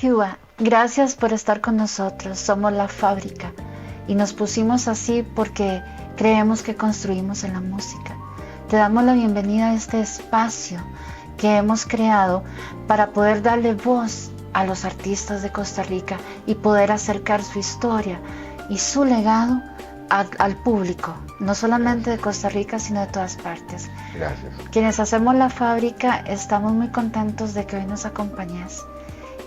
Hua, gracias por estar con nosotros. Somos La Fábrica y nos pusimos así porque creemos que construimos en la música. Te damos la bienvenida a este espacio que hemos creado para poder darle voz a los artistas de Costa Rica y poder acercar su historia y su legado al público, no solamente de Costa Rica, sino de todas partes. Gracias. Quienes hacemos La Fábrica estamos muy contentos de que hoy nos acompañes.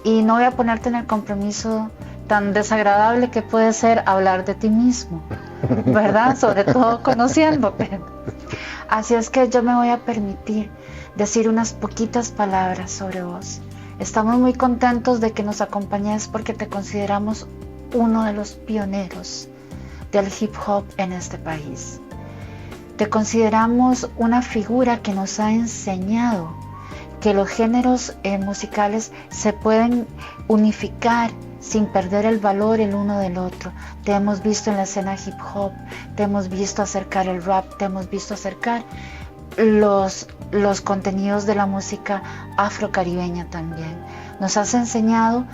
Y no voy a ponerte en el compromiso tan desagradable que puede ser hablar de ti mismo, ¿verdad? Sobre todo conociéndote. Así es que yo me voy a permitir decir unas poquitas palabras sobre vos. Estamos muy contentos de que nos acompañes porque te consideramos uno de los pioneros del hip hop en este país. Te consideramos una figura que nos ha enseñado que los géneros musicales se pueden unificar sin perder el valor el uno del otro. Te hemos visto en la escena hip hop, te hemos visto acercar el rap, te hemos visto acercar los contenidos de la música afrocaribeña también. Nos has enseñado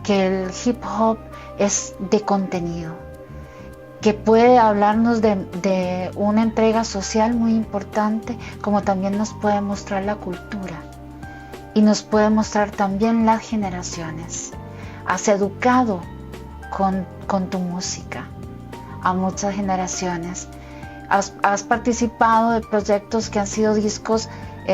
que el hip hop es de contenido, que puede hablarnos de una entrega social muy importante, como también nos puede mostrar la cultura y nos puede mostrar también las generaciones. Has educado con tu música a muchas generaciones. Has participado de proyectos que han sido discos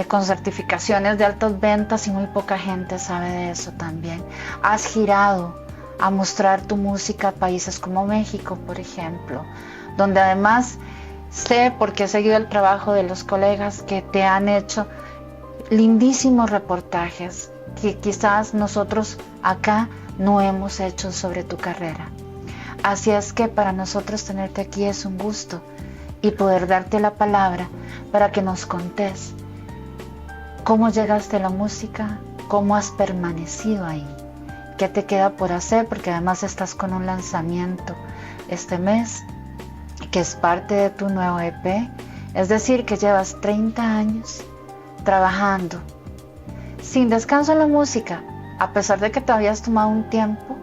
con certificaciones de altas ventas y muy poca gente sabe de eso también. Has girado a mostrar tu música a países como México, por ejemplo, donde además sé, porque he seguido el trabajo de los colegas, que te han hecho lindísimos reportajes que quizás nosotros acá no hemos hecho sobre tu carrera. Así es que para nosotros tenerte aquí es un gusto y poder darte la palabra para que nos contés cómo llegaste a la música, cómo has permanecido ahí, qué te queda por hacer, porque además estás con un lanzamiento este mes que es parte de tu nuevo EP, es decir, que llevas 30 años trabajando sin descanso en la música, a pesar de que te habías tomado un tiempo,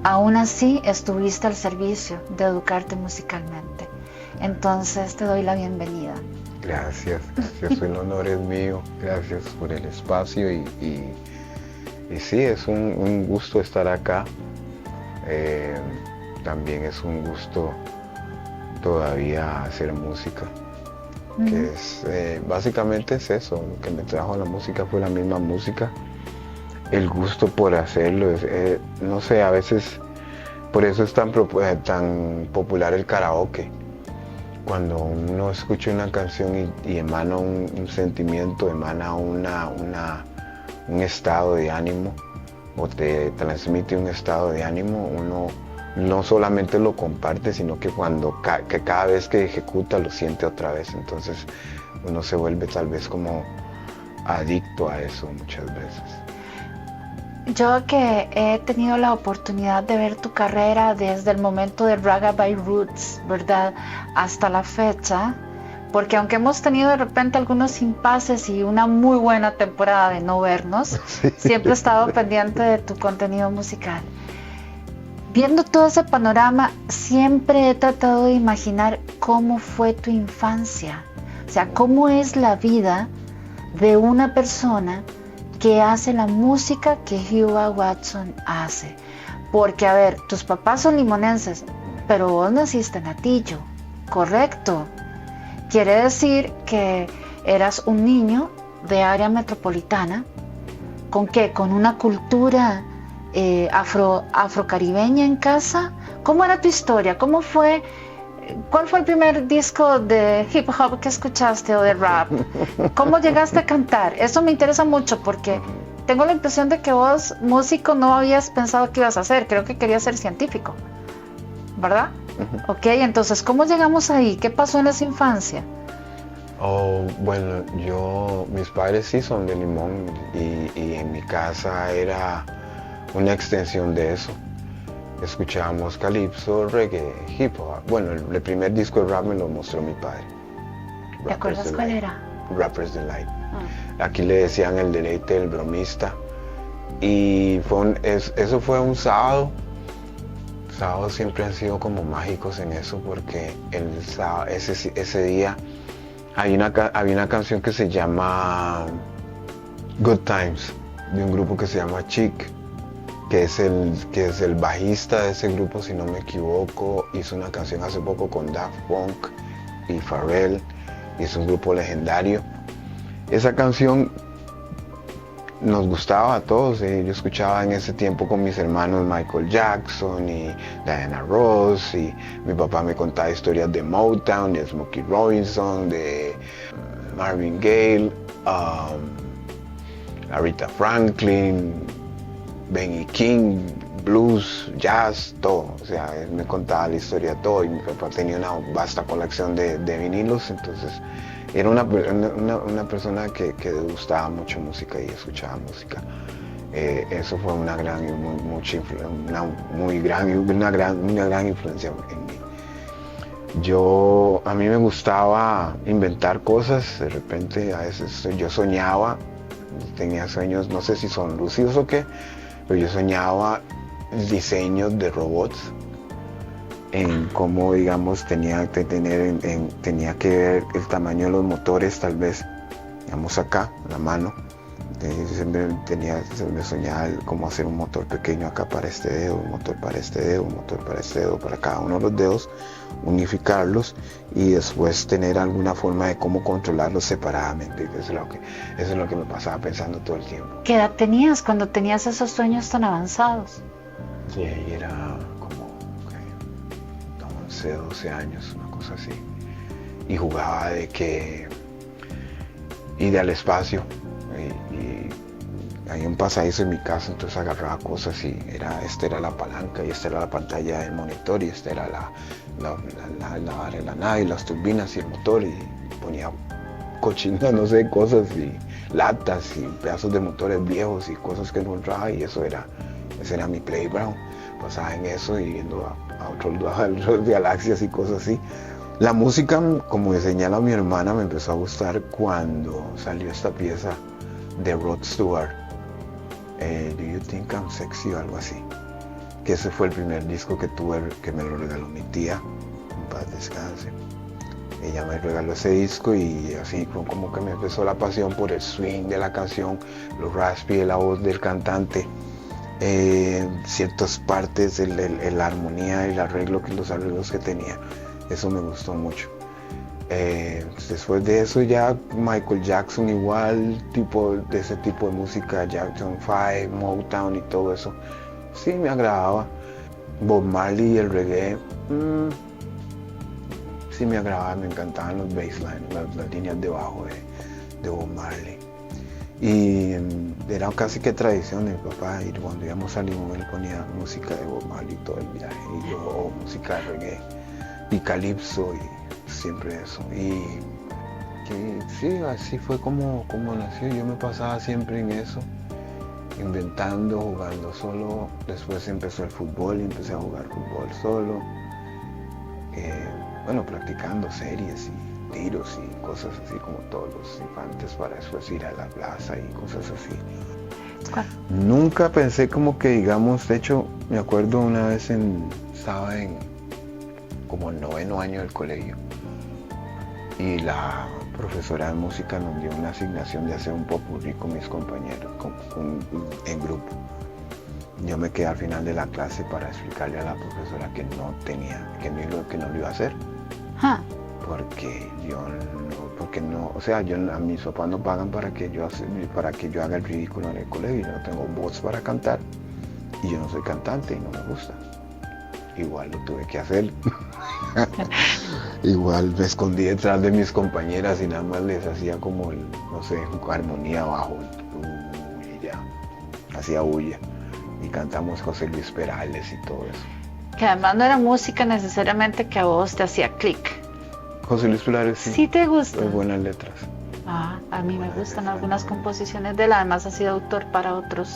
aún así estuviste al servicio de educarte musicalmente. Entonces te doy la bienvenida. Gracias, el honor es mío, gracias por el espacio y sí, es un gusto estar acá, también es un gusto todavía hacer música, que es, básicamente es eso, lo que me trajo a la música fue la misma música, el gusto por hacerlo, no sé, a veces por eso es tan popular el karaoke. Cuando uno escucha una canción y emana un sentimiento, emana un estado de ánimo o te transmite un estado de ánimo, uno no solamente lo comparte, sino que que cada vez que ejecuta lo siente otra vez. Entonces uno se vuelve tal vez como adicto a eso muchas veces. Yo que he tenido la oportunidad de ver tu carrera desde el momento de Ragabay Roots, ¿verdad?, hasta la fecha, porque aunque hemos tenido de repente algunos impases y una muy buena temporada de no vernos, sí, siempre he estado pendiente de tu contenido musical. Viendo todo ese panorama, siempre he tratado de imaginar cómo fue tu infancia, o sea, cómo es la vida de una persona que hace la música que Hua Watson hace. Porque, a ver, tus papás son limonenses, pero vos naciste en Atillo, ¿correcto? Quiere decir que eras un niño de área metropolitana. ¿Con qué? ¿Con una cultura afrocaribeña en casa? ¿Cómo era tu historia? ¿Cómo fue? ¿Cuál fue el primer disco de hip hop que escuchaste o de rap? ¿Cómo llegaste a cantar? Eso me interesa mucho porque tengo la impresión de que vos, músico, no habías pensado que ibas a hacer. Creo que querías ser científico, ¿verdad? Ok, entonces, ¿cómo llegamos ahí? ¿Qué pasó en esa infancia? Oh, bueno, mis padres sí son de Limón y en mi casa era una extensión de eso. Escuchábamos calipso, reggae, hip hop. Bueno, el primer disco de rap me lo mostró mi padre. ¿Te acuerdas cuál era? Rapper's Delight. Aquí le decían el deleite del bromista. Y eso fue un sábado. Sábados siempre han sido como mágicos en eso, porque ese día había una canción que se llama Good Times, de un grupo que se llama Chic, que es el bajista de ese grupo, si no me equivoco. Hizo una canción hace poco con Daft Punk y Pharrell, y es un grupo legendario. Esa canción nos gustaba a todos. Yo escuchaba en ese tiempo con mis hermanos Michael Jackson y Diana Ross, y mi papá me contaba historias de Motown, de Smokey Robinson, de Marvin Gaye, Aretha Franklin, Benny King, blues, jazz, todo. O sea, él me contaba la historia de todo, y mi papá tenía una vasta colección de vinilos. Entonces era una persona que le gustaba mucho música y escuchaba música. Eso fue una gran influencia en mí. A mí me gustaba inventar cosas. De repente a veces yo soñaba, tenía sueños, no sé si son lúcidos o qué, pero yo soñaba diseños de robots, en cómo, digamos, tenía que ver el tamaño de los motores, tal vez, digamos acá, la mano. Siempre me soñaba cómo hacer un motor pequeño acá para este dedo, un motor para este dedo, un motor para este dedo, para cada uno de los dedos, unificarlos y después tener alguna forma de cómo controlarlos separadamente. Eso es lo que me pasaba pensando todo el tiempo. ¿Qué edad tenías cuando tenías esos sueños tan avanzados? Sí, era como 11, 12 años, una cosa así. Y jugaba de que ir al espacio. Y hay un pasadizo en mi casa, entonces agarraba cosas y esta era la palanca, y esta era la pantalla del monitor, y esta era la nave y las turbinas y el motor, y ponía cochinas, no sé, cosas y latas y pedazos de motores viejos y cosas que encontraba, y ese era mi playground. Pasaba en eso y viendo a otras galaxias y cosas así. La música, como señala mi hermana, me empezó a gustar cuando salió esta pieza de Rod Stewart, Do You Think I'm Sexy o algo así, que ese fue el primer disco que tuve, que me lo regaló mi tía, en paz descanse. Ella me regaló ese disco y así fue como que me empezó la pasión por el swing de la canción, los raspy de la voz del cantante, ciertas partes, la armonía y los arreglos que tenía. Eso me gustó mucho. Después de eso ya Michael Jackson, igual, de ese tipo de música, Jackson 5, Motown y todo eso, sí me agradaba. Bob Marley y el reggae, sí me agradaba, me encantaban los bassline, las líneas de bajo de Bob Marley. Y era casi que tradición de mi papá, y cuando íbamos a Limón él ponía música de Bob Marley todo el viaje, y yo música de reggae y calipso, y siempre eso. Y sí, así fue como nació. Yo me pasaba siempre en eso, inventando, jugando solo. Después empezó el fútbol y empecé a jugar fútbol solo. Practicando series y tiros y cosas así como todos los infantes, para después ir a la plaza y cosas así. ¿Cuál? Nunca pensé como que, digamos, de hecho me acuerdo una vez estaba en como el 9º año del colegio, y la profesora de música nos dio una asignación de hacer un popurrí con mis compañeros, en grupo. Yo me quedé al final de la clase para explicarle a la profesora que no lo iba a hacer. Porque a mis papás no pagan para que yo haga el ridículo en el colegio. Yo no tengo voz para cantar y yo no soy cantante y no me gusta. Igual lo tuve que hacer. Igual me escondí detrás de mis compañeras y nada más les hacía como armonía abajo, y ya, hacía bulla, y cantamos José Luis Perales y todo eso. Que además no era música necesariamente que a vos te hacía clic. José Luis Perales sí te gusta. Hay buenas letras. A mí me gustan algunas composiciones de él. Además ha sido autor para otros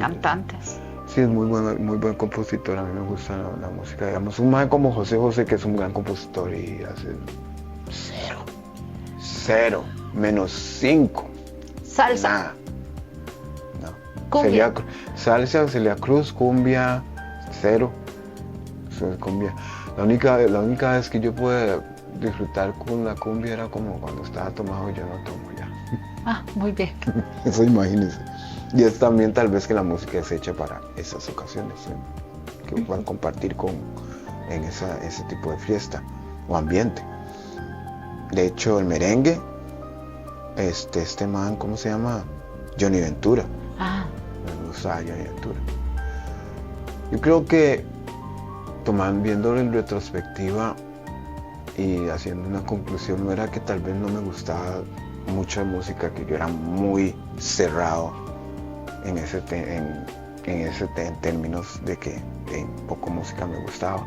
cantantes. Sí, es muy buen compositor. A mí me gusta la música. Digamos, un man como José José, que es un gran compositor, y hace 0, -5. Salsa. Nada. Cumbia. Salsa, Celia Cruz, cumbia, cero. Eso es cumbia. La única vez que yo pude disfrutar con la cumbia era como cuando estaba tomado y yo no tomo ya. Ah, muy bien. Eso imagínense. Y es también tal vez que la música es hecha para esas ocasiones, que puedan compartir en ese tipo de fiesta o ambiente. De hecho, el merengue, este man, ¿cómo se llama? Johnny Ventura. Ah. Me gusta Johnny Ventura. Yo creo que viéndolo en retrospectiva y haciendo una conclusión, no era que tal vez no me gustaba mucha música, que yo era muy cerrado en términos de que poco música me gustaba.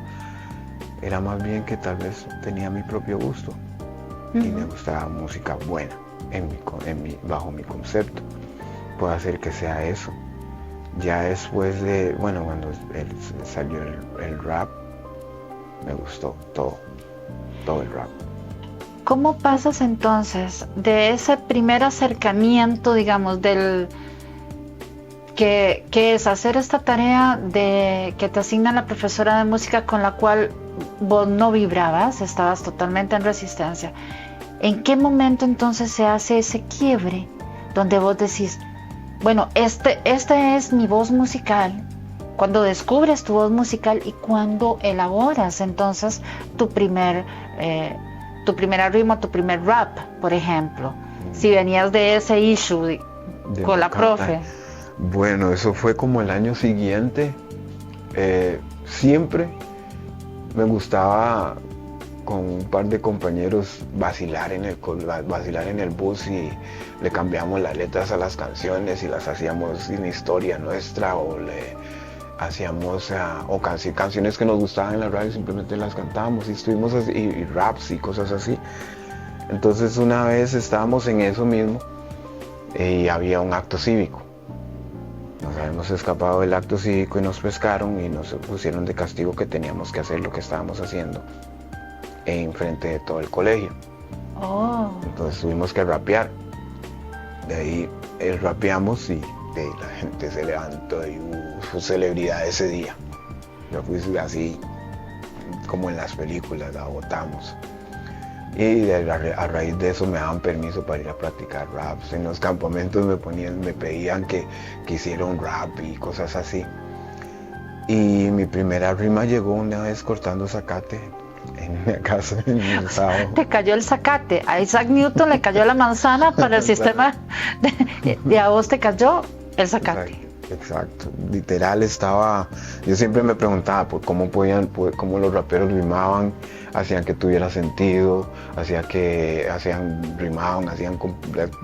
Era más bien que tal vez tenía mi propio gusto y me gustaba música buena bajo mi concepto. Puede ser que sea eso. Ya después de, bueno, cuando salió el rap, me gustó todo el rap. ¿Cómo pasas entonces de ese primer acercamiento, digamos, del que es hacer esta tarea de que te asigna la profesora de música con la cual vos no vibrabas, estabas totalmente en resistencia? ¿En qué momento entonces se hace ese quiebre donde vos decís, bueno, esta es mi voz musical? Cuando descubres tu voz musical y cuando elaboras entonces tu primer ritmo, tu primer rap, por ejemplo, si venías de ese issue con la profe. Bueno, eso fue como el año siguiente. Siempre me gustaba con un par de compañeros vacilar en el bus y le cambiamos las letras a las canciones y las hacíamos sin historia nuestra, o le hacíamos canciones que nos gustaban en la radio, simplemente las cantábamos y estuvimos así, y raps y cosas así. Entonces una vez estábamos en eso mismo y había un acto cívico. Nos habíamos escapado del acto cívico y nos pescaron y nos pusieron de castigo que teníamos que hacer lo que estábamos haciendo en frente de todo el colegio. Entonces tuvimos que rapear. De ahí rapeamos y de ahí la gente se levantó y fue celebridad ese día. Yo fui así como en las películas, la botamos. Y a raíz de eso me daban permiso para ir a practicar raps. En los campamentos me pedían que hiciera un rap y cosas así. Y mi primera rima llegó una vez cortando zacate en mi casa, en mi sábado. Te cayó el zacate, a Isaac Newton le cayó la manzana para el sistema y a vos te cayó el zacate. Exacto. Literal yo siempre me preguntaba cómo los raperos rimaban, hacían que tuviera sentido, rimaban, hacían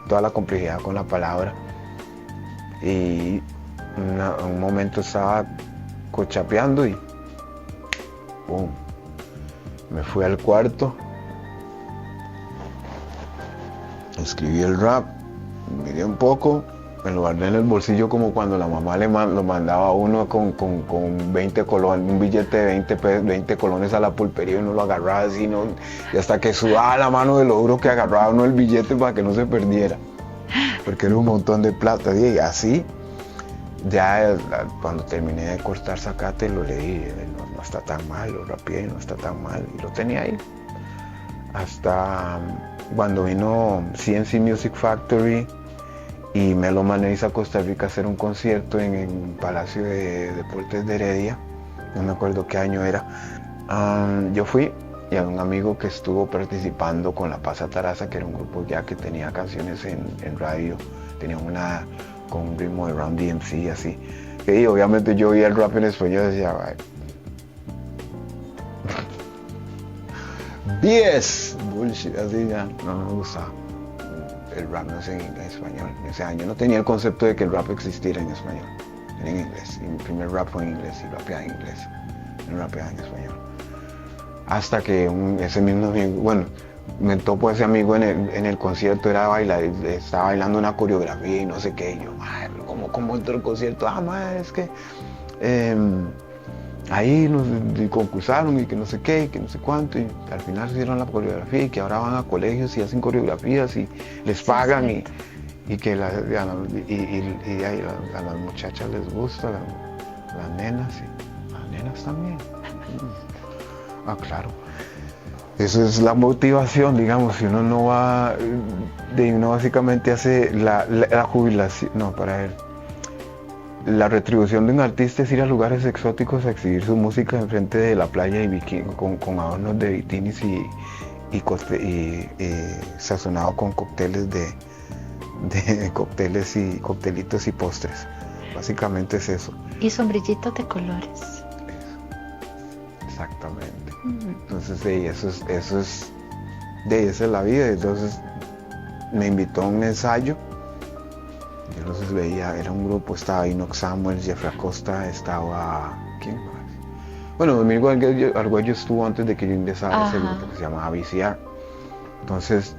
toda la complejidad con la palabra. Y un momento estaba cochapeando y ¡pum! Me fui al cuarto, escribí el rap, miré un poco, me lo guardé en el bolsillo como cuando la mamá lo mandaba a uno con 20 colones, un billete de 20 colones a la pulpería y uno lo agarraba así, ¿no? Y hasta que sudaba la mano de lo duro que agarraba uno el billete para que no se perdiera, porque era un montón de plata. Y así, ya cuando terminé de cortar zacate lo leí, no está tan mal, lo rapeé, no está tan mal, y lo tenía ahí. Hasta cuando vino CNC Music Factory y Melo Man hizo a Costa Rica a hacer un concierto en el Palacio de Deportes de Heredia, no me acuerdo qué año era. Yo fui y a un amigo que estuvo participando con La Paz Taraza, que era un grupo ya que tenía canciones en radio, tenía una con un ritmo de Run DMC así. Y obviamente yo oía el rap en español y decía, ay, 10 bullshit, así ya, no me gustaba. El rap no sé en español. En ese año no tenía el concepto de que el rap existiera en español, era en inglés. Y mi primer rap fue en inglés y rapeaba en inglés, no rapeaba en español. Hasta que ese mismo amigo, bueno, me topo a ese amigo en el concierto, estaba bailando una coreografía y no sé qué. Y yo, ¿cómo entró el concierto? Es que ahí nos concursaron y que no sé qué, y que no sé cuánto, y al final hicieron la coreografía y que ahora van a colegios y hacen coreografías y les pagan. y que a las muchachas les gusta, las nenas, y las nenas también. Ah, claro. Eso es la motivación, digamos, si uno no va, uno básicamente hace la jubilación, no, para ver, la retribución de un artista es ir a lugares exóticos a exhibir su música enfrente de la playa y con adornos de bikinis y sazonado con cócteles de cócteles y coctelitos y postres. Básicamente es eso. Y sombrillitos de colores. Eso. Exactamente. Entonces esa es la vida. Entonces me invitó a un ensayo. Yo entonces veía, era un grupo, estaba Inox Samuel, Jeffrey Acosta, estaba... ¿quién más? Bueno, Domingo Argüello estuvo antes de que yo ingresara a ese grupo que se llamaba VCR. Entonces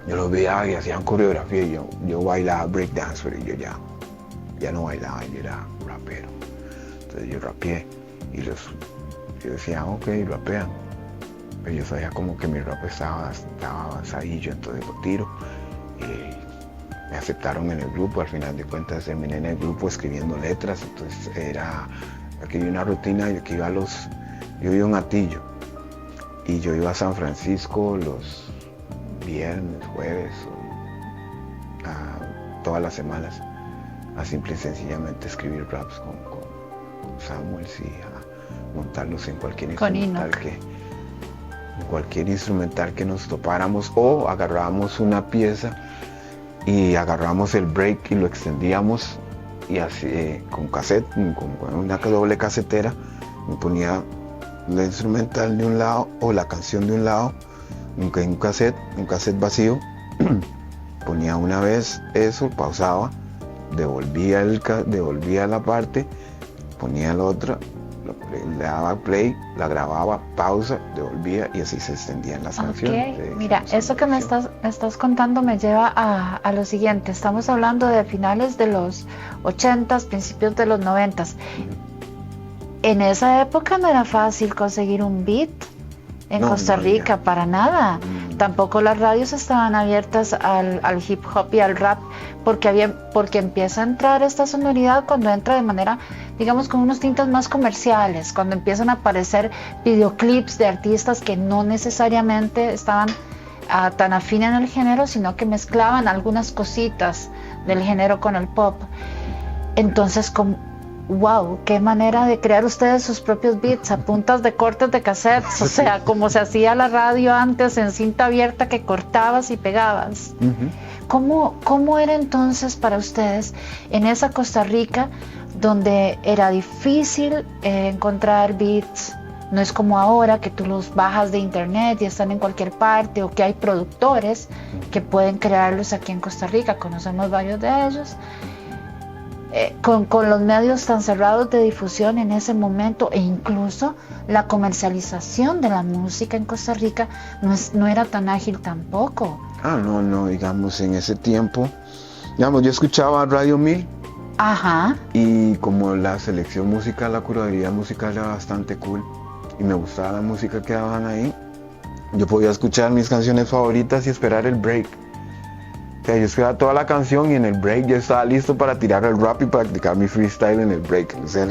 yo los veía y hacían coreografía y yo bailaba breakdance, pero yo ya no bailaba, yo era rapero. Entonces yo rapeé y yo decía, ok, rapean. Pero yo sabía como que mi rap estaba avanzadillo, entonces lo tiro. Y me aceptaron en el grupo, al final de cuentas terminé en el grupo escribiendo letras, entonces aquí hay una rutina, yo iba a un Atillo y yo iba a San Francisco los viernes, jueves, todas las semanas, a simple y sencillamente escribir raps con Samuel y a montarlos en cualquier instrumental que nos topáramos, o agarrábamos una pieza y agarrábamos el break y lo extendíamos y así con cassette, con una doble casetera, me ponía la instrumental de un lado o la canción de un lado, un cassette vacío, ponía una vez eso, pausaba, devolvía la parte, ponía la otra, le daba play, la grababa, pausa, devolvía y así se extendían las canciones. Mira, eso que me estás contando me lleva a lo siguiente. Estamos hablando de finales de los 80s, principios de los 90s. En esa época no era fácil conseguir un beat en Costa Rica, para nada. Tampoco las radios estaban abiertas al hip hop y al rap, porque empieza a entrar esta sonoridad cuando entra de manera, digamos, con unos tintes más comerciales, cuando empiezan a aparecer videoclips de artistas que no necesariamente estaban tan afines en el género, sino que mezclaban algunas cositas del género con el pop. Entonces, wow, qué manera de crear ustedes sus propios beats a puntas de cortes de cassettes, o sea, como se hacía la radio antes en cinta abierta que cortabas y pegabas. ¿Cómo era entonces para ustedes en esa Costa Rica donde era difícil encontrar beats? No es como ahora que tú los bajas de internet y están en cualquier parte, o que hay productores que pueden crearlos aquí en Costa Rica, conocemos varios de ellos. Con los medios tan cerrados de difusión en ese momento, e incluso la comercialización de la música en Costa Rica no era tan ágil tampoco. No, digamos, en ese tiempo, digamos, yo escuchaba Radio 1000. Ajá. Y como la selección musical, la curaduría musical era bastante cool y me gustaba la música que daban ahí, yo podía escuchar mis canciones favoritas y esperar el break. O sea, yo escuchaba toda la canción y en el break yo estaba listo para tirar el rap y practicar mi freestyle en el break. O sea,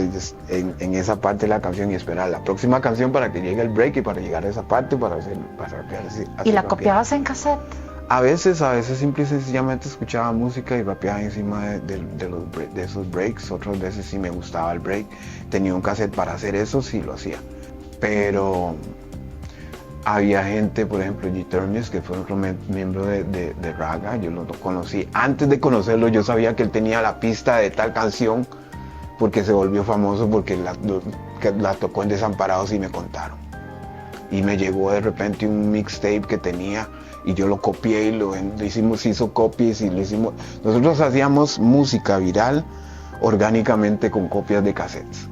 en esa parte de la canción y esperar la próxima canción para que llegue el break y para llegar a esa parte para rapear así. ¿Y la copiabas en cassette? A veces simple y sencillamente escuchaba música y rapeaba encima de esos breaks. Otras veces sí me gustaba el break. Tenía un cassette para hacer eso, sí lo hacía. Pero había gente, por ejemplo, G-Termius, que fue otro miembro de Raga. Yo lo conocí. Antes de conocerlo, yo sabía que él tenía la pista de tal canción porque se volvió famoso porque la tocó en Desamparados y me contaron. Y me llegó de repente un mixtape que tenía y yo lo copié y hizo copies y lo hicimos. Nosotros hacíamos música viral orgánicamente con copias de cassettes.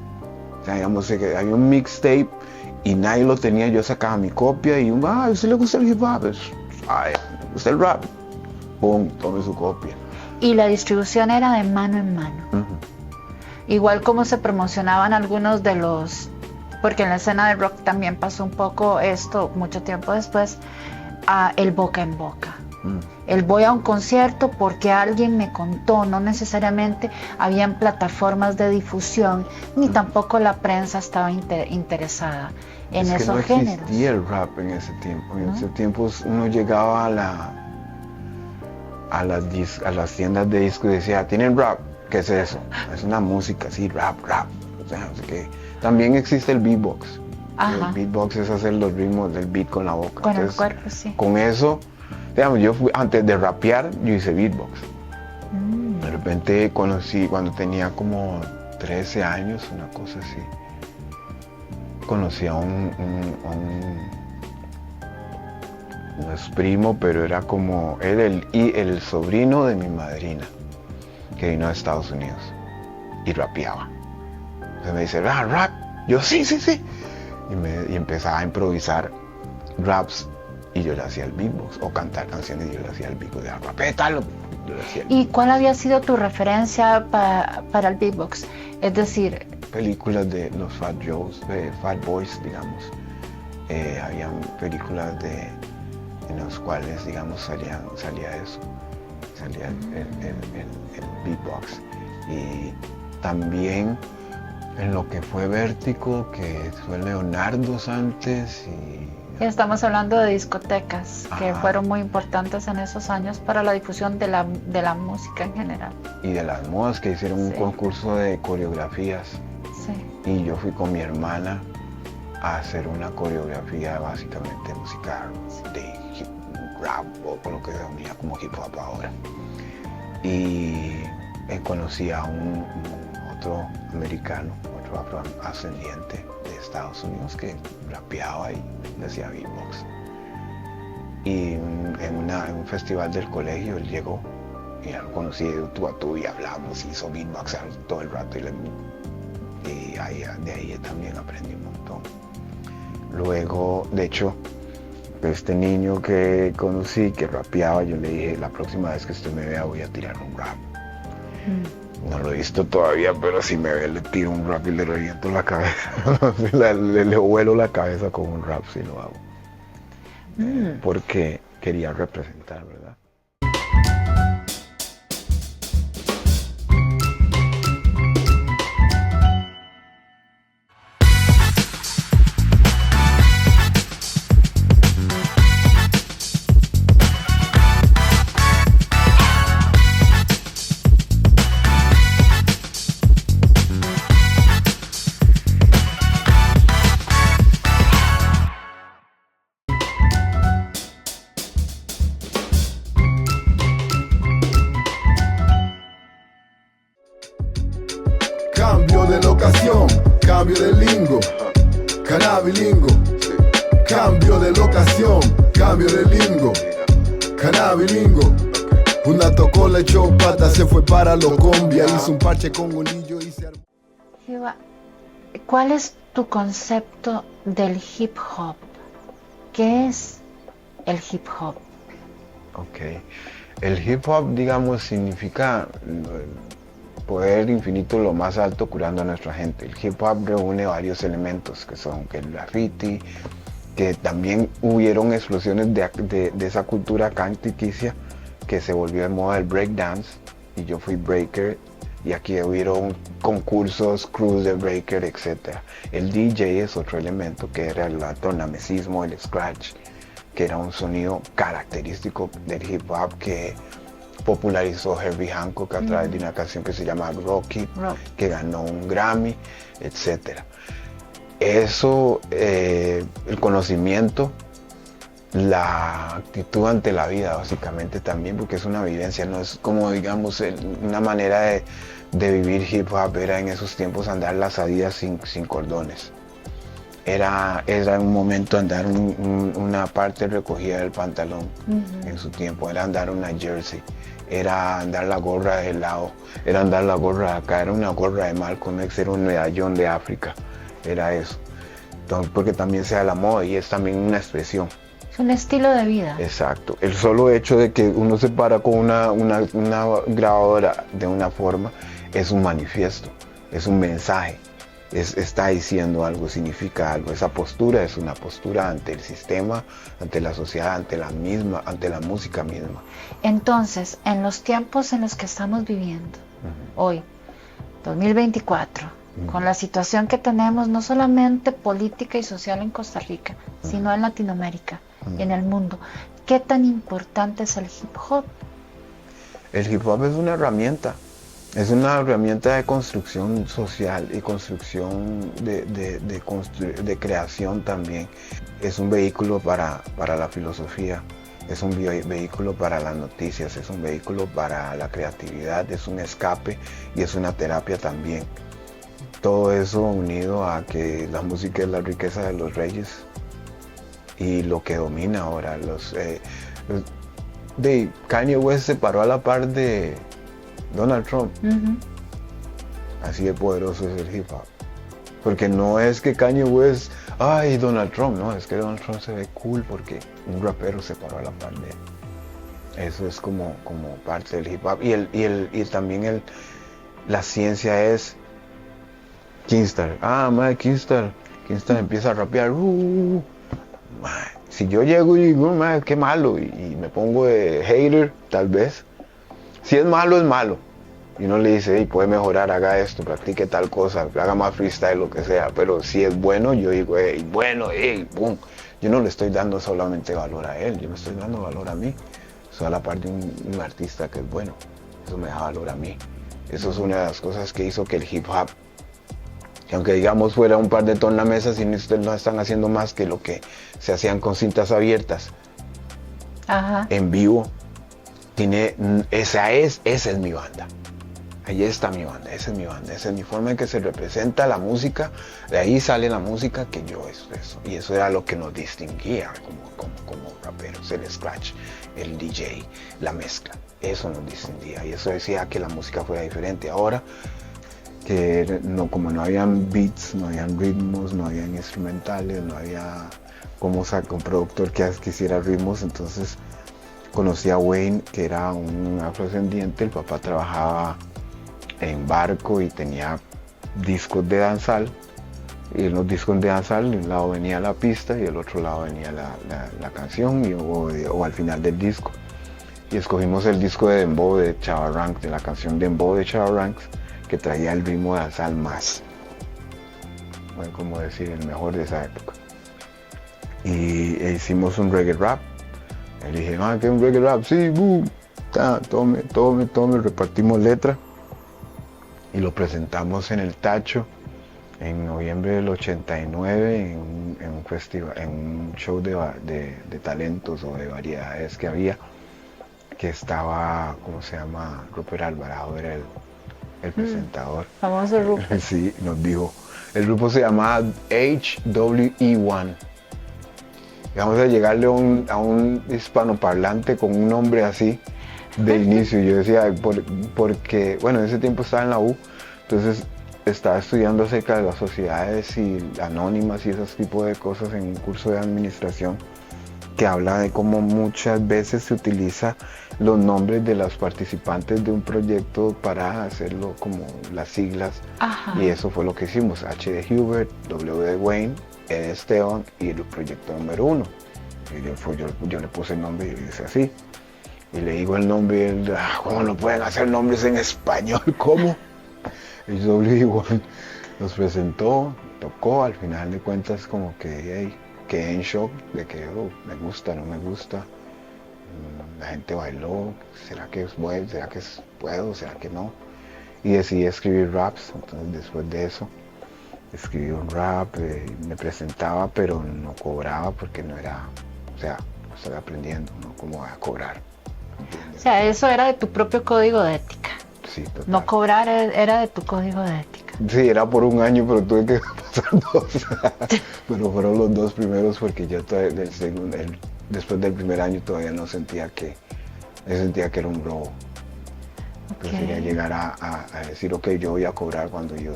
O sea, digamos, había un mixtape y nadie lo tenía, yo sacaba mi copia y ¿a usted le gusta el hip hop? ¿Le gusta el rap? Pum, tome su copia. Y la distribución era de mano en mano. Igual como se promocionaban algunos de los... Porque en la escena del rock también pasó un poco esto, mucho tiempo después, el boca en boca. El voy a un concierto porque alguien me contó, no necesariamente habían plataformas de difusión, ni tampoco la prensa estaba interesada en esos géneros. No existía el rap en ese tiempo. En ese tiempo uno llegaba a las tiendas de discos y decía, ¿tienen rap? ¿Qué es eso? Es una música, sí, rap. O sea, que también existe el beatbox. Ajá. El beatbox es hacer los ritmos del beat con la boca. Con el cuerpo, sí. Con eso, digamos, antes de rapear, yo hice beatbox. De repente conocí, cuando tenía como 13 años, una cosa así, conocí a no es primo, pero era como, era el sobrino de mi madrina, que vino a Estados Unidos y rapeaba. Entonces me dice, rap. Yo, sí. Y empezaba a improvisar raps y yo le hacía el beatbox, o cantar canciones y yo le hacía el beatbox, de rapetalo. ¿Y cuál había sido tu referencia para el beatbox? Es decir, películas de los Fat Boys, digamos. Habían películas en las cuales, digamos, salía eso, salía el beatbox. Y también en lo que fue Vértigo, que fue Leonardo antes, y estamos hablando de discotecas que fueron muy importantes en esos años para la difusión de la música en general. Y de las modas, que hicieron un concurso de coreografías. Sí. Y yo fui con mi hermana a hacer una coreografía básicamente musical de rap, o con lo que se unía como hip hop ahora. Y conocí a otro americano, otro afroascendiente de Estados Unidos que rapeaba y hacía beatbox. Y en un festival del colegio él llegó y ya lo conocí de tú a tú y hablamos, hizo beatbox todo el rato y de ahí también aprendí un montón. Luego, de hecho, este niño que conocí que rapeaba, yo le dije, la próxima vez que usted me vea voy a tirar un rap. No lo he visto todavía, pero si me ve le tiro un rap y le reviento la cabeza. le vuelo la cabeza con un rap si lo hago. Porque quería representar, ¿verdad? Cambio de locación, cambio de lingo, cannabilingo. Cambio de locación, cambio de lingo, cannabilingo. Una tocó, le echó pata, se fue para Locombia, hizo un parche con golillo y se armó. Giva, ¿cuál es tu concepto del hip hop? ¿Qué es el hip hop? Ok, el hip hop, digamos, significa poder infinito lo más alto curando a nuestra gente. El hip hop reúne varios elementos que son el graffiti, que también hubieron explosiones de esa cultura acá antiquicia que se volvió de moda el breakdance, y yo fui breaker, y aquí hubieron concursos, crews de breaker, etc. El DJ es otro elemento que era el tornamesismo, el scratch, que era un sonido característico del hip hop que popularizó Herbie Hancock a través de una canción que se llama Rocky, que ganó un Grammy, etc. Eso, el conocimiento, la actitud ante la vida básicamente también, porque es una vivencia, no es como, digamos, una manera de vivir hip hop era en esos tiempos andar las Adidas sin cordones. Era un momento andar una parte recogida del pantalón en su tiempo, era andar una jersey, era andar la gorra de lado, era andar la gorra de acá, era una gorra de Malcolm X, era un medallón de África, era eso. Entonces, porque también sea la moda y es también una expresión. Es un estilo de vida. Exacto. El solo hecho de que uno se para con una grabadora de una forma es un manifiesto, es un mensaje. está diciendo algo, significa algo. Esa postura es una postura ante el sistema, ante la sociedad, ante la música misma. Entonces, en los tiempos en los que estamos viviendo, hoy, 2024, con la situación que tenemos, no solamente política y social en Costa Rica, sino en Latinoamérica y en el mundo, ¿qué tan importante es el hip hop? El hip hop es una herramienta. Es una herramienta de construcción social y construcción de creación también. Es un vehículo para la filosofía, es un vehículo para las noticias, es un vehículo para la creatividad, es un escape y es una terapia también. Todo eso unido a que la música es la riqueza de los reyes y lo que domina ahora. Kanye West se paró a la par de Donald Trump. Así de poderoso es el hip hop. Porque no es que Kanye West, ay, Donald Trump, no, es que Donald Trump se ve cool porque un rapero se paró a la par de él. Eso es como parte del hip hop. Y también la ciencia es Kingstar. Kingstar empieza a rapear. Si yo llego y digo, qué malo, y me pongo de hater, tal vez. Si es malo, es malo. Y uno le dice, hey, puede mejorar, haga esto, practique tal cosa, haga más freestyle, lo que sea. Pero si es bueno, yo digo, hey, bueno, hey, boom. Yo no le estoy dando solamente valor a él, yo me estoy dando valor a mí. Eso a la parte de un artista que es bueno. Eso me da valor a mí. Eso es una de las cosas que hizo que el hip hop, que aunque digamos fuera un par de tornamesas, y ustedes no están haciendo más que lo que se hacían con cintas abiertas. En vivo. Esa es mi banda. Ahí está mi banda, esa es mi banda, esa es mi forma en que se representa la música. De ahí sale la música que yo eso. Y eso era lo que nos distinguía como raperos, el scratch, el DJ, la mezcla. Eso nos distinguía y eso decía que la música fuera diferente. Ahora, que como no habían beats, no habían ritmos, no habían instrumentales, no había como sacar un productor que hiciera ritmos, entonces conocí a Wayne, que era un afrodescendiente. El papá trabajaba en barco y tenía discos de danzal, y en los discos de danzal de un lado venía la pista y del otro lado venía la canción o al final del disco, y escogimos el disco de Dembow de Chava Ranks, de la canción Dembow de Chava Ranks, que traía el ritmo de danzal más, bueno, como decir, el mejor de esa época, y hicimos un reggae rap. Le dije, ¿qué es un reggae rap? Sí, boom, tome, repartimos letra y lo presentamos en el Tacho en noviembre del 89 en un festival, en un show de talentos o de variedades que había, que estaba, ¿cómo se llama? Rupert Alvarado era el presentador. Famoso Rupert. Sí, nos dijo, el grupo se llamaba HWE1. Vamos a llegarle a un hispanoparlante con un nombre así de inicio. Yo decía, porque, bueno, en ese tiempo estaba en la U, entonces estaba estudiando acerca de las sociedades y anónimas y esos tipos de cosas en un curso de administración, que habla de cómo muchas veces se utiliza los nombres de los participantes de un proyecto para hacerlo como las siglas. Y eso fue lo que hicimos, H de Hubert, W de Wayne, de Esteban y el proyecto número 1. Y yo le puse el nombre y dice así. Y le digo el nombre y él, ¿cómo no pueden hacer nombres en español? ¿Cómo? Y W1 nos presentó, tocó, al final de cuentas como que quedé en shock de que me gusta, no me gusta. La gente bailó, ¿será que es bueno? ¿Será que puedo? ¿Será que no? Y decidí escribir raps. Entonces después de eso escribí un rap, me presentaba, pero no cobraba porque no era, estaba aprendiendo, ¿no? ¿Cómo voy a cobrar? ¿Entiendes? O sea, eso era de tu propio código de ética. Sí, total. No cobrar era de tu código de ética. Sí, era por un año, pero tuve que pasar 2. Pero fueron los 2 primeros porque ya después del primer año todavía no sentía que era un robo. Entonces quería llegar a decir, ok, yo voy a cobrar cuando yo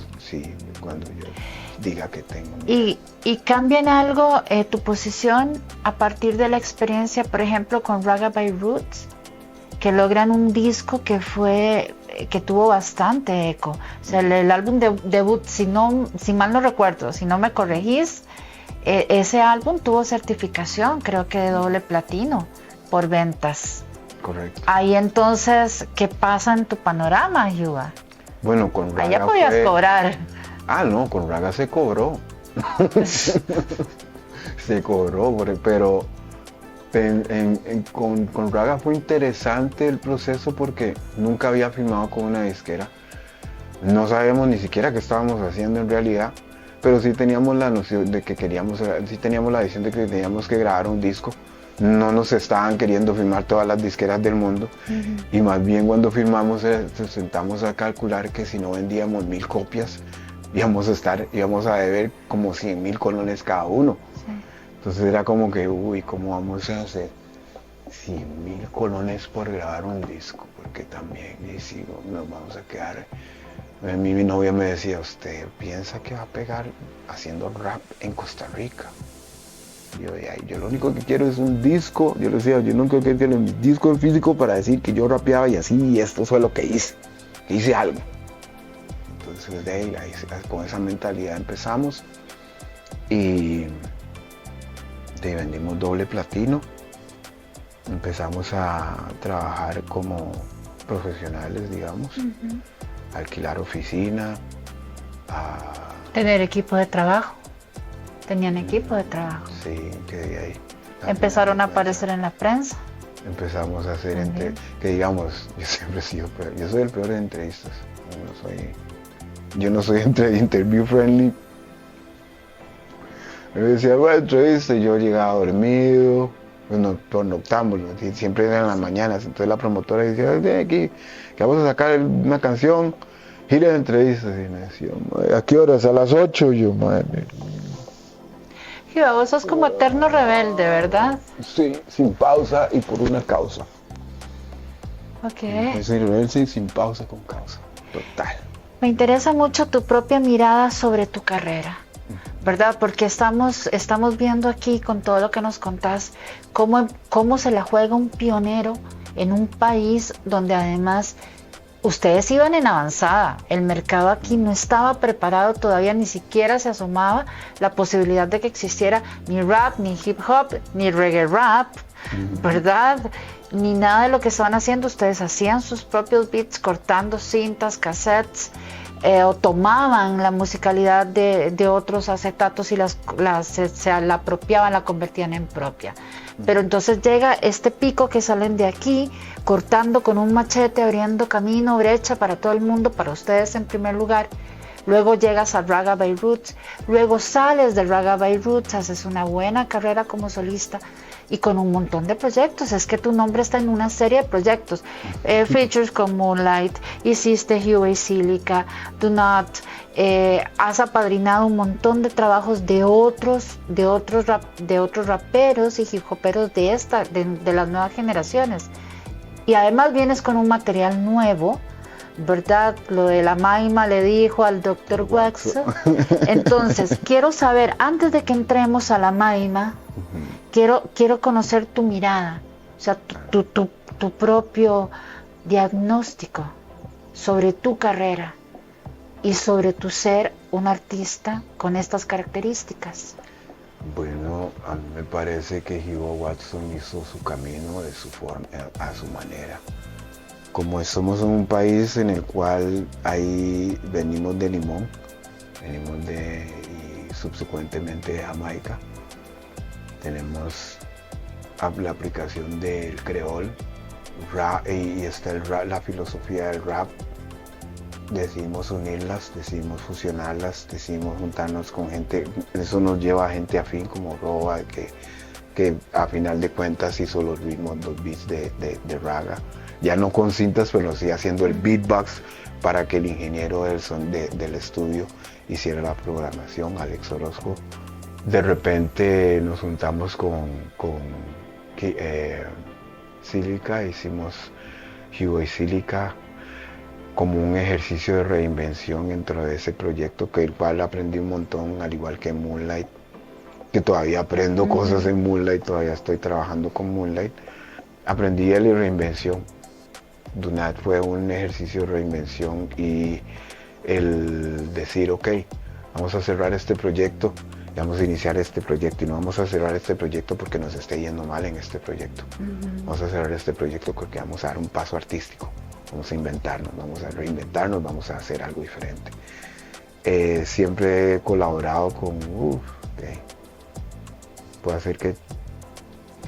diga que tengo. ¿Y cambia en algo tu posición a partir de la experiencia, por ejemplo, con Ragga by Roots, que logran un disco que fue que tuvo bastante eco. O sea, el álbum debut, si mal no recuerdo, si no me corregís, ese álbum tuvo certificación, creo que de doble platino por ventas. Correcto. Ahí entonces, ¿qué pasa en tu panorama, Yuba? Bueno, con Raga allá podías cobrar. No, con Raga se cobró. Se cobró, pero con Raga fue interesante el proceso porque nunca había firmado con una disquera. No sabemos ni siquiera qué estábamos haciendo en realidad, pero sí teníamos la noción de que sí teníamos la visión de que teníamos que grabar un disco. No nos estaban queriendo firmar todas las disqueras del mundo, y más bien cuando firmamos nos sentamos a calcular que si no vendíamos 1000 copias íbamos a deber como 100,000 colones cada uno. Sí. Entonces era como que, ¿cómo vamos a hacer 100,000 colones por grabar un disco? Porque también nos vamos a quedar. Mi novia me decía, ¿usted piensa que va a pegar haciendo rap en Costa Rica? Yo lo único que quiero es un disco. Yo le decía, yo nunca quiero un disco en físico para decir que yo rapeaba y así, y esto fue lo que hice algo. Entonces de ahí, con esa mentalidad empezamos y vendimos doble platino. Empezamos a trabajar como profesionales, digamos, alquilar oficina, tener equipo de trabajo. Tenían equipo de trabajo. Sí, que de ahí. Empezaron a aparecer en la prensa. Empezamos a hacer, que digamos, yo siempre he sido peor. Yo soy el peor de entrevistas. Yo no soy interview friendly. Me decía, bueno, entrevista, y yo llegaba dormido, por noctámbulo, siempre eran en las mañanas. Entonces la promotora decía, aquí, que vamos a sacar una canción, gira de entrevistas. Y me decía, ¿a qué horas? A las 8. Yo, madre. Vos sos como eterno rebelde, ¿verdad? Sí, sin pausa y por una causa. Ok. Soy rebelde sin pausa, con causa. Total. Me interesa mucho tu propia mirada sobre tu carrera, ¿verdad? Porque estamos viendo aquí con todo lo que nos contás cómo se la juega un pionero en un país donde además ustedes iban en avanzada. El mercado aquí no estaba preparado todavía, ni siquiera se asomaba la posibilidad de que existiera ni rap, ni hip hop, ni reggae rap, ¿verdad? Ni nada de lo que estaban haciendo. Ustedes hacían sus propios beats, cortando cintas, cassettes, o tomaban la musicalidad de otros acetatos y se la apropiaban, la convertían en propia. Pero entonces llega este pico que salen de aquí, cortando con un machete, abriendo camino, brecha para todo el mundo, para ustedes en primer lugar. Luego llegas a Raga by Roots, luego sales de Raga by Roots, haces una buena carrera como solista y con un montón de proyectos. Es que tu nombre está en una serie de proyectos, features con Moonlight, hiciste Huey Silica, Do Not, has apadrinado un montón de trabajos de otros raperos y hip hoperos de las nuevas generaciones. Y además vienes con un material nuevo, ¿verdad? Lo de la Maima le dijo al Dr. Waxo. Entonces, quiero saber, antes de que entremos a la Maima, quiero conocer tu mirada, o sea, tu propio diagnóstico sobre tu carrera y sobre tu ser un artista con estas características. Bueno, a mí me parece que Hugo Watson hizo su camino de su forma, a su manera. Como somos un país en el cual venimos de Limón, y subsecuentemente de Jamaica, tenemos la aplicación del creol, rap, y está la filosofía del rap. Decidimos unirlas, decidimos fusionarlas, decidimos juntarnos con gente. Eso nos lleva a gente afín como Roba, que a final de cuentas hizo los ritmos, los beats de Raga. Ya no con cintas, pero sí haciendo el beatbox para que el ingeniero del estudio hiciera la programación, Alex Orozco. De repente nos juntamos con Silica, hicimos Hugo y Silica como un ejercicio de reinvención dentro de ese proyecto, que el cual aprendí un montón, al igual que Moonlight, que todavía aprendo cosas en Moonlight, todavía estoy trabajando con Moonlight. Aprendí de la reinvención, Dunat fue un ejercicio de reinvención y el decir, ok, vamos a cerrar este proyecto, y vamos a iniciar este proyecto y no vamos a cerrar este proyecto porque nos esté yendo mal en este proyecto. Vamos a cerrar este proyecto porque vamos a dar un paso artístico, vamos a inventarnos, vamos a reinventarnos, vamos a hacer algo diferente. Siempre he colaborado con, puede ser que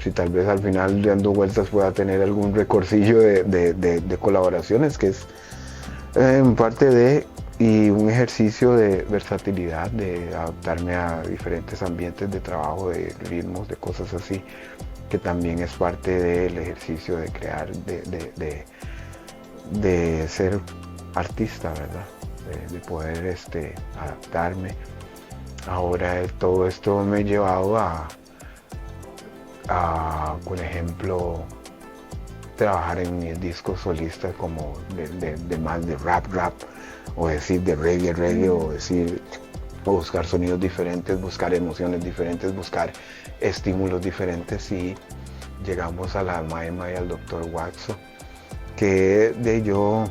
si tal vez al final dando vueltas pueda tener algún recorcillo de colaboraciones, que es en parte de y un ejercicio de versatilidad, de adaptarme a diferentes ambientes de trabajo, de ritmos, de cosas así, que también es parte del ejercicio de crear, de ser artista, ¿verdad? De poder adaptarme. Ahora todo esto me ha llevado a por ejemplo, trabajar en mis discos solistas como de más de rap, o decir de reggae, o buscar sonidos diferentes, buscar emociones diferentes, buscar estímulos diferentes, y llegamos a la Maema y al Dr. Waxo, que yo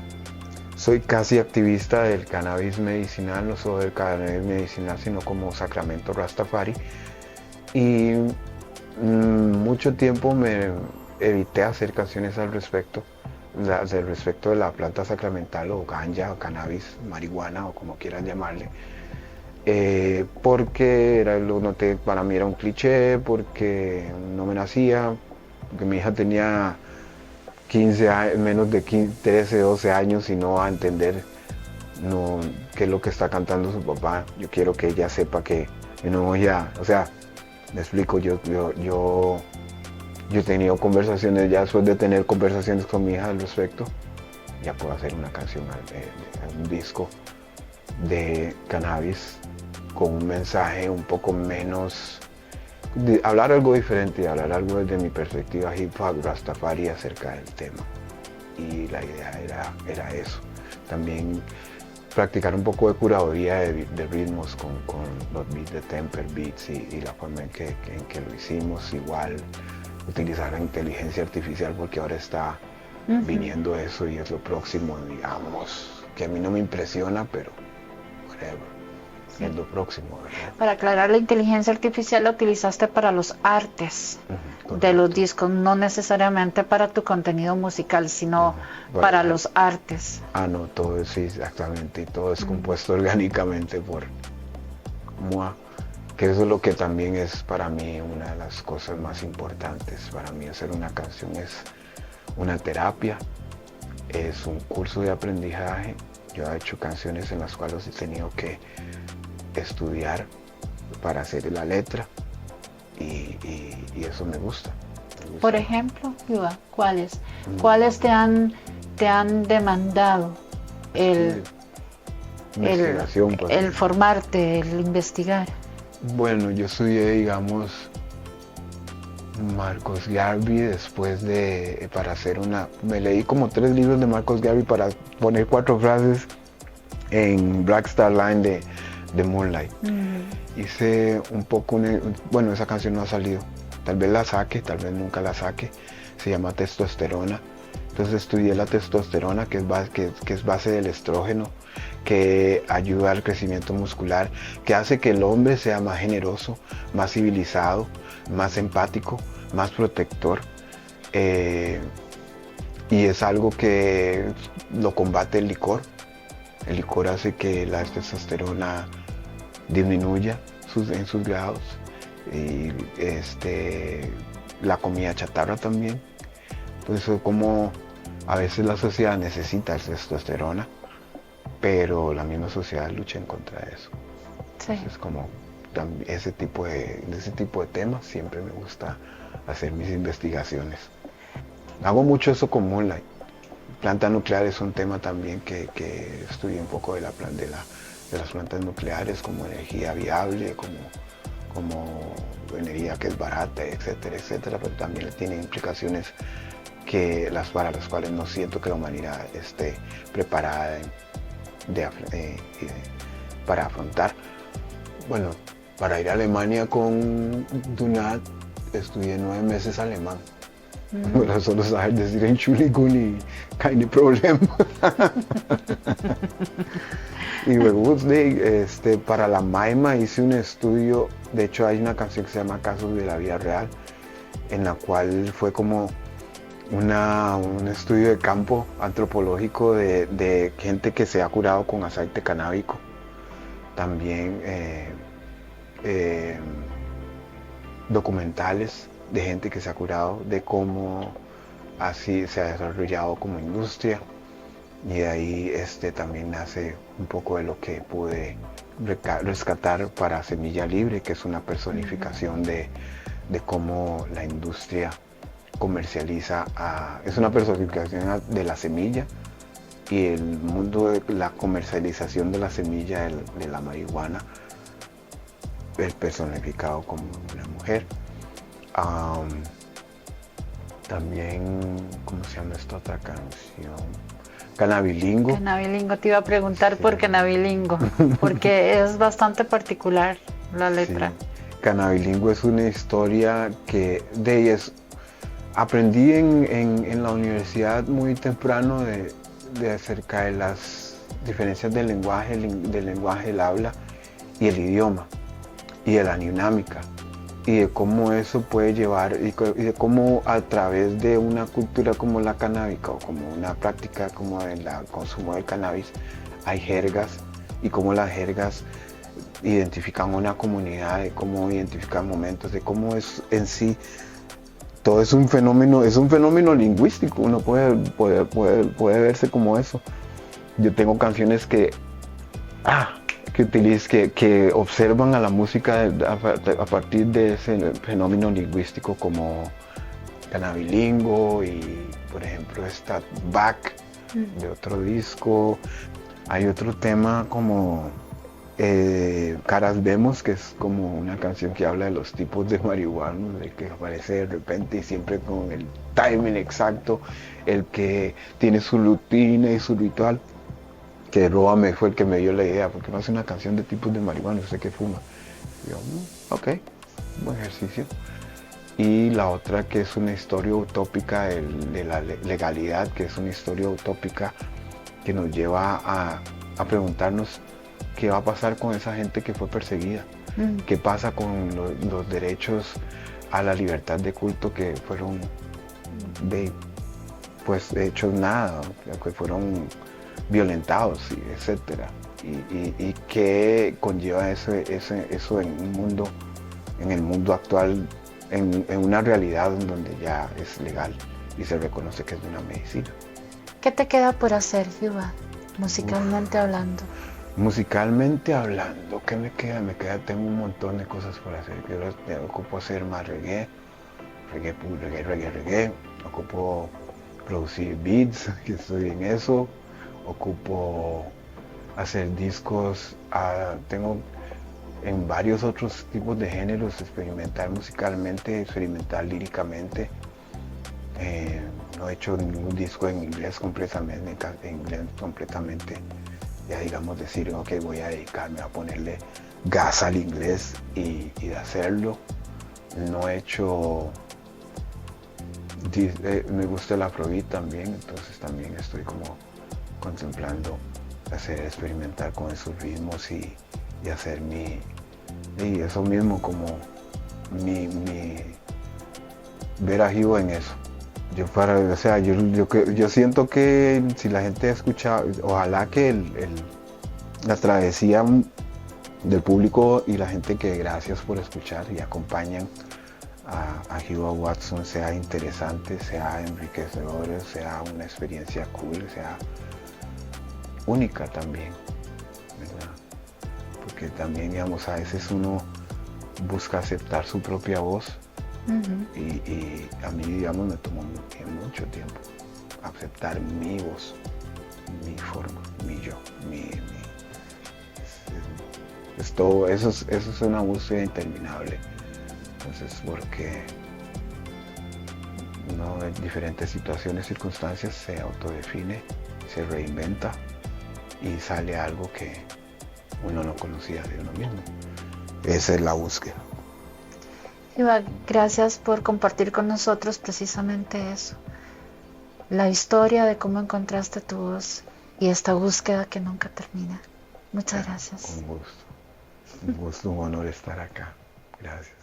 soy casi activista del cannabis medicinal, no solo del cannabis medicinal, sino como sacramento Rastafari, y mucho tiempo me evité hacer canciones al respecto de la planta sacramental o ganja o cannabis, marihuana o como quieran llamarle, porque para mí era un cliché, porque no me nacía, porque mi hija tenía 15 años, menos de 13, 12 años y no va a entender qué es lo que está cantando su papá. Yo quiero que ella sepa que me explico, yo he tenido conversaciones, ya después de tener conversaciones con mi hija al respecto, ya puedo hacer una canción, un disco de cannabis con un mensaje un poco menos, hablar algo diferente, hablar algo desde mi perspectiva hip hop Rastafari acerca del tema. Y la idea era eso. También practicar un poco de curaduría de ritmos con los beats de Temper Beats y la forma en que lo hicimos. Igual utilizar la inteligencia artificial, porque ahora está viniendo eso y es lo próximo, digamos, que a mí no me impresiona, pero whatever, sí, es lo próximo, ¿verdad? Para aclarar, la inteligencia artificial la utilizaste para los artes de los discos, no necesariamente para tu contenido musical, sino para los artes. No, todo sí, exactamente, y todo es compuesto orgánicamente por moi, que eso es lo que también es para mí una de las cosas más importantes. Para mí hacer una canción es una terapia, es un curso de aprendizaje. Yo he hecho canciones en las cuales he tenido que estudiar para hacer la letra y eso me gusta. Por ejemplo, Yuba, ¿cuáles te han demandado el formarte, el investigar? Bueno, yo estudié, digamos, Marcos Garvey me leí como 3 libros de Marcos Garvey para poner 4 frases en Black Star Line de Moonlight. Hice un poco, esa canción no ha salido, tal vez la saque, tal vez nunca la saque, se llama Testosterona. Entonces estudié la testosterona, que es base del estrógeno, que ayuda al crecimiento muscular, que hace que el hombre sea más generoso, más civilizado, más empático, más protector. Y es algo que lo combate el licor. El licor hace que la testosterona disminuya en sus grados. Y la comida chatarra también. Entonces, como a veces la sociedad necesita el testosterona, pero la misma sociedad lucha en contra de eso. Sí. Entonces, como ese tipo de temas, siempre me gusta hacer mis investigaciones. Hago mucho eso con Moonlight. Planta nuclear es un tema también que estudié un poco de las plantas nucleares como energía viable, como energía que es barata, etcétera, etcétera, pero también tiene implicaciones para las cuales no siento que la humanidad esté preparada para afrontar. Bueno, para ir a Alemania con Dunat estudié 9 meses alemán. Pero solo saber decir en chuligun y keine problema. Y luego para la Maima hice un estudio, de hecho hay una canción que se llama Casos de la Vida Real, en la cual fue como un estudio de campo antropológico de gente que se ha curado con aceite canábico. También documentales de gente que se ha curado, de cómo así se ha desarrollado como industria, y de ahí también nace un poco de lo que pude rescatar para Semilla Libre, que es una personificación de cómo la industria comercializa, es una personificación de la semilla, y el mundo de la comercialización de la semilla de la marihuana es personificado como una mujer. También, ¿cómo se llama esta otra canción? Cannabilingo. Cannabilingo, te iba a preguntar por Cannabilingo, porque es bastante particular la letra. Sí. Cannabilingo es una historia que de ellas aprendí en la universidad muy temprano de acerca de las diferencias del lenguaje, el habla y el idioma, y de la dinámica, y de cómo eso puede llevar, y de cómo a través de una cultura como la canábica, o como una práctica como el consumo del cannabis, hay jergas, y cómo las jergas identifican una comunidad, de cómo identifican momentos, de cómo es en sí. Todo es un fenómeno lingüístico, uno puede verse como eso. Yo tengo canciones que observan a la música a partir de ese fenómeno lingüístico, como Cannabilingo, y por ejemplo esta Back de otro disco. Hay otro tema como Caras Vemos, que es como una canción que habla de los tipos de marihuana, de que aparece de repente y siempre con el timing exacto, el que tiene su rutina y su ritual. Que Róbame fue el que me dio la idea, porque no hace una canción de tipos de marihuana, usted que fuma. Y yo, ok, buen ejercicio. Y la otra, que es una historia utópica de la legalidad, que es una historia utópica que nos lleva a preguntarnos qué va a pasar con esa gente que fue perseguida, qué pasa con los derechos a la libertad de culto que fueron hechos nada, que fueron violentados, etcétera, y qué conlleva eso en el mundo actual, en una realidad en donde ya es legal y se reconoce que es una medicina. ¿Qué te queda por hacer, Giva, musicalmente hablando? Musicalmente hablando, ¿qué me queda? Tengo un montón de cosas por hacer. Yo ocupo hacer más reggae, ocupo producir beats, que estoy en eso, ocupo hacer discos, tengo en varios otros tipos de géneros, experimentar musicalmente, experimentar líricamente. No he hecho ningún disco en inglés completamente, ya digamos decir, ok, voy a dedicarme a ponerle gas al inglés y de hacerlo. No he hecho, me gusta el afrobeat también, entonces también estoy como contemplando experimentar con esos ritmos y hacer y eso mismo, como ver a Giva en eso. Yo siento que si la gente escucha, ojalá que la travesía del público y la gente que gracias por escuchar y acompañan a Giva Watson sea interesante, sea enriquecedor, sea una experiencia cool, sea única también, ¿verdad? Porque también, digamos, a veces uno busca aceptar su propia voz. Y a mí, digamos, me tomó mucho tiempo aceptar mi voz, mi forma, mi yo, todo eso es una búsqueda interminable. Entonces, porque uno en diferentes situaciones, circunstancias se autodefine, se reinventa y sale algo que uno no conocía de uno mismo. Esa es la búsqueda. Iba, gracias por compartir con nosotros precisamente eso, la historia de cómo encontraste tu voz y esta búsqueda que nunca termina. Muchas gracias. Un gusto, un honor estar acá. Gracias.